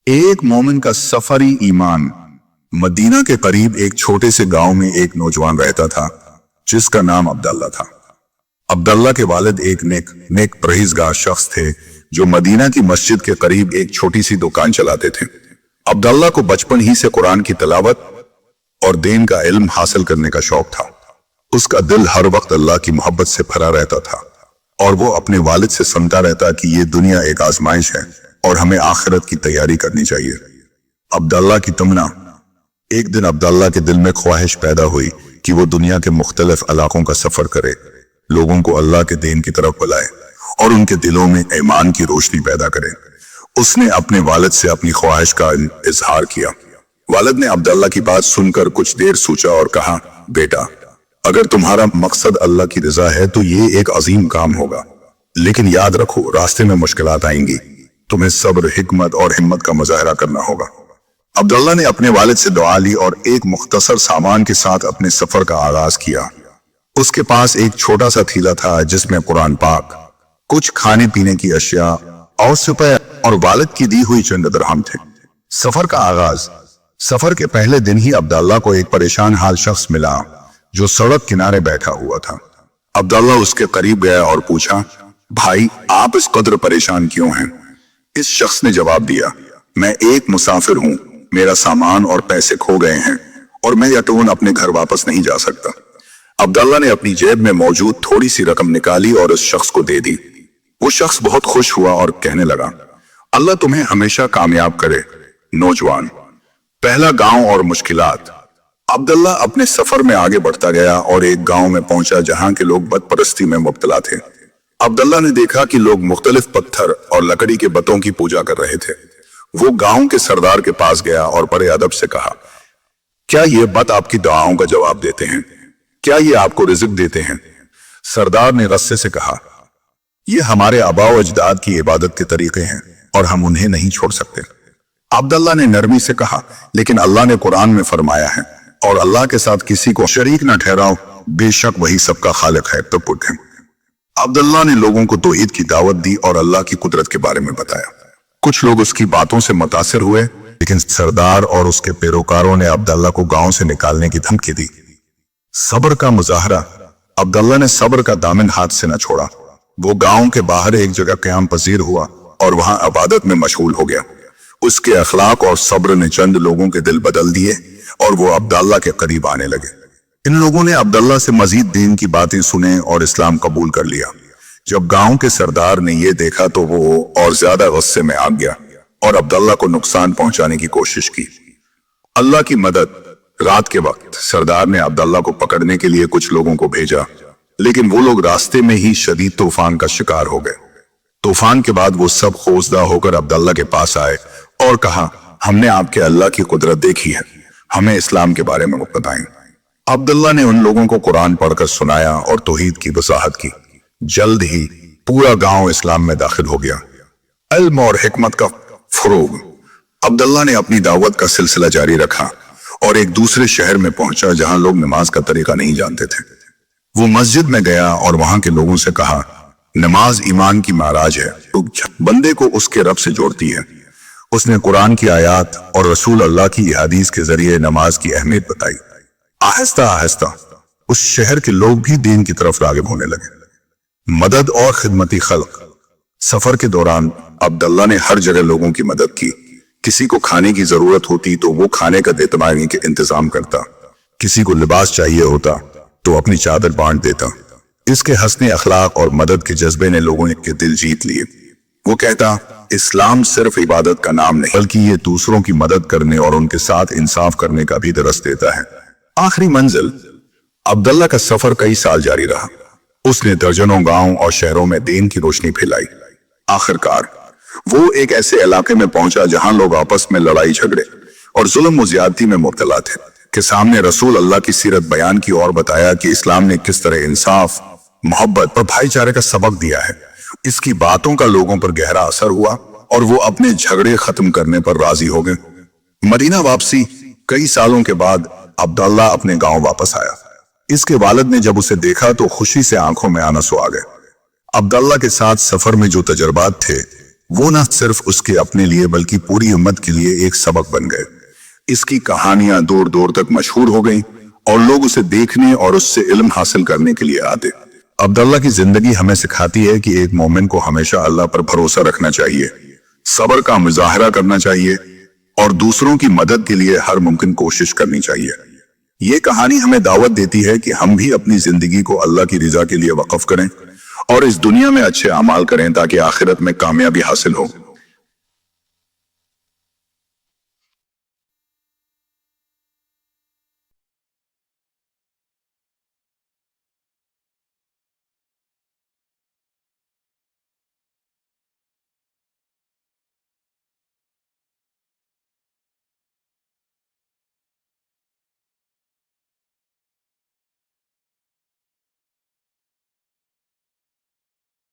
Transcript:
एक मोमिन का सफरी ईमान। मदीना के करीब एक छोटे से गांव में एक नौजवान रहता था जिसका नाम अब्दुल्ला था। अब्दुल्ला के वालिद एक नेक परहेजगार शख्स थे जो मदीना की मस्जिद के करीब एक छोटी सी दुकान चलाते थे। अब्दुल्ला को बचपन ही से कुरान की तिलावत और दीन का इल्म हासिल करने का शौक था। उसका दिल हर वक्त अल्लाह की मोहब्बत से भरा रहता था और वो अपने वालिद से सुनता रहता कि ये दुनिया एक आजमाइश है और हमें आखिरत की तैयारी करनी चाहिए। अब्दुल्ला की तमन्ना। एक दिन अब्दुल्ला के दिल में ख्वाहिश पैदा हुई कि वो दुनिया के मुख्तलिफ इलाकों का सफर करे, लोगों को अल्लाह के दीन की तरफ बुलाए और उनके दिलों में ईमान की रोशनी पैदा करे। उसने अपने वालिद से अपनी ख्वाहिश का इजहार किया। वालिद ने अब्दुल्ला की बात सुनकर कुछ देर सोचा और कहा, बेटा, अगर तुम्हारा मकसद अल्लाह की रजा है तो ये एक अजीम काम होगा, लेकिन याद रखो रास्ते में मुश्किलात आएंगी। तुम्हें सब्र, हिकमत और हिम्मत का मुजाहरा करना होगा। अब्दुल्ला ने अपने वालिद से दुआ ली और एक मुख्तसर सामान के साथ अपने सफर का आगाज किया। उसके पास एक छोटा सा थैला था जिसमें कुरान पाक, कुछ खाने पीने की अशिया और रुपए और वालिद की दी हुई चंद दिरहम थे। सफर का आगाज। सफर के पहले दिन ही अब्दुल्ला को एक परेशान हाल शख्स मिला जो सड़क किनारे बैठा हुआ था। अब्दुल्ला उसके करीब गया और पूछा, भाई, आप इस कदर परेशान क्यों हैं? इस शख्स ने जवाब दिया, मैं एक मुसाफिर हूं, मेरा सामान और पैसे खो गए हैं और मैं यकीनन अपने घर वापस नहीं जा सकता। अब्दुल्ला ने अपनी जेब में मौजूद थोड़ी सी रकम निकाली और उस शख्स को दे दी। वो शख्स बहुत खुश हुआ और कहने लगा, अल्लाह तुम्हें हमेशा कामयाब करे। नौजवान। पहला गांव और मुश्किलात। अब्दुल्ला अपने सफर में आगे बढ़ता गया और एक गांव में पहुंचा जहां के लोग बदपरस्ती में मुब्तला थे। अब्दुल्ला ने देखा कि लोग मुख्तलिफ पत्थर और लकड़ी के बतों की पूजा कर रहे थे। वो गांव के सरदार के पास गया और बड़े अदब से कहा, क्या ये बत आपकी दुआओं का जवाब देते हैं? क्या ये आपको रिज़्क देते हैं? सरदार ने गुस्से से कहा, ये हमारे आबा व अजदाद की इबादत के तरीके हैं और हम उन्हें नहीं छोड़ सकते। अब्दुल्ला ने नरमी से कहा, लेकिन अल्लाह ने कुरान में फरमाया है, और अल्लाह के साथ किसी को शरीक न ठहराओ, बेशक वही सबका खालिक है। तो पुट है। अब्दुल्ला ने लोगों को तौहीद की दावत दी और अल्लाह की कुदरत के बारे में बताया। कुछ लोग उसकी बातों से मुतासिर हुए, लेकिन सरदार और उसके पैरोकारों ने अब्दुल्ला को गांव से निकालने की धमकी दी। सब्र का मुजाहरा। अब्दुल्ला ने सब्र का दामन हाथ से न छोड़ा। वो गांव के बाहर एक जगह क़याम पजीर हुआ और वहां इबादत में मशगूल हो गया। उसके अखलाक और सब्र ने चंद लोगों के दिल बदल दिए और वो अब्दुल्ला के करीब आने लगे। इन लोगों ने अब्दुल्ला से मजीद दीन की बातें सुने और इस्लाम कबूल कर लिया। जब गांव के सरदार ने यह देखा तो वो और ज्यादा गुस्से में आ गया और अब्दुल्ला को नुकसान पहुंचाने की कोशिश की। अल्लाह की मदद। रात के वक्त सरदार ने अब्दुल्ला को पकड़ने के लिए कुछ लोगों को भेजा, लेकिन वो लोग रास्ते में ही शदीद तूफान का शिकार हो गए। तूफान के बाद वो सब खौफजदा होकर अब्दुल्ला के पास आए और कहा, हमने आपके अल्लाह की कुदरत देखी है, हमें इस्लाम के बारे में बताएं। अब्दुल्ला ने उन लोगों को कुरान पढ़कर सुनाया और तौहीद की वजाहत की। जल्द ही पूरा गांव इस्लाम में दाखिल हो गया। इल्म और हिकमत का फरोग। अब्दुल्ला ने अपनी दावत का सिलसिला जारी रखा और एक दूसरे शहर में पहुंचा जहां लोग नमाज का तरीका नहीं जानते थे। वो मस्जिद में गया और वहां के लोगों से कहा, नमाज ईमान की महाराज है, बंदे को उसके रब से जोड़ती है। उसने कुरान की आयत और रसूल अल्लाह की हदीस के जरिए नमाज की अहमियत बताई। आहिस्ता आहिस्ता उस शहर के लोग भी दीन की तरफ राग़िब होने लगे। मदद और खिदमती खल्क। सफर के दौरान अब्दुल्ला ने हर जगह लोगों की मदद की। किसी को खाने की जरूरत होती तो वो खाने का देतमानी के इंतजाम करता, किसी को लिबास चाहिए होता तो अपनी चादर बांट देता। इसके हंसने अखलाक और मदद के जज्बे ने लोगों के दिल जीत लिए। वो कहता, इस्लाम सिर्फ इबादत का नाम नहीं, बल्कि ये दूसरों की मदद करने और उनके साथ इंसाफ करने का भी दरस देता है। आखिरी मंजिल। अब्दुल्ला का सफर कई साल जारी रहा। उसने दर्जनों गांव और शहरों में दीन की रोशनी फैलाई। आखिरकार वो एक ऐसे इलाके में पहुंचा जहां लोग आपस में लड़ाई झगड़े और जुल्म व ज्यादती में मुब्तला थे। के सामने रसूल अल्लाह की सीरत बयान की और बताया कि इस्लाम ने किस तरह इंसाफ, मोहब्बत और भाईचारे का सबक दिया है। इसकी बातों का लोगों पर गहरा असर हुआ और वो अपने झगड़े खत्म करने पर राजी हो गए। मदीना वापसी। कई सालों के बाद अब्दुल्ला अपने गांव वापस आया। इसके वालिद ने जब उसे देखा तो खुशी से आंखों में आंसू आ गए। अब्दुल्ला के साथ सफर में जो तजर्बात थे وہ نہ صرف اس کے اپنے لیے بلکہ پوری امت کے لیے ایک سبق بن گئے۔ اس کی کہانیاں دور دور تک مشہور ہو گئیں اور لوگ اسے دیکھنے اور اس سے علم حاصل کرنے کے لیے آتے۔ عبداللہ کی زندگی ہمیں سکھاتی ہے کہ ایک مومن کو ہمیشہ اللہ پر بھروسہ رکھنا چاہیے، صبر کا مظاہرہ کرنا چاہیے اور دوسروں کی مدد کے لیے ہر ممکن کوشش کرنی چاہیے۔ یہ کہانی ہمیں دعوت دیتی ہے کہ ہم بھی اپنی زندگی کو اللہ کی رضا کے لیے وقف کریں اور اس دنیا میں اچھے اعمال کریں تاکہ آخرت میں کامیابی حاصل ہو۔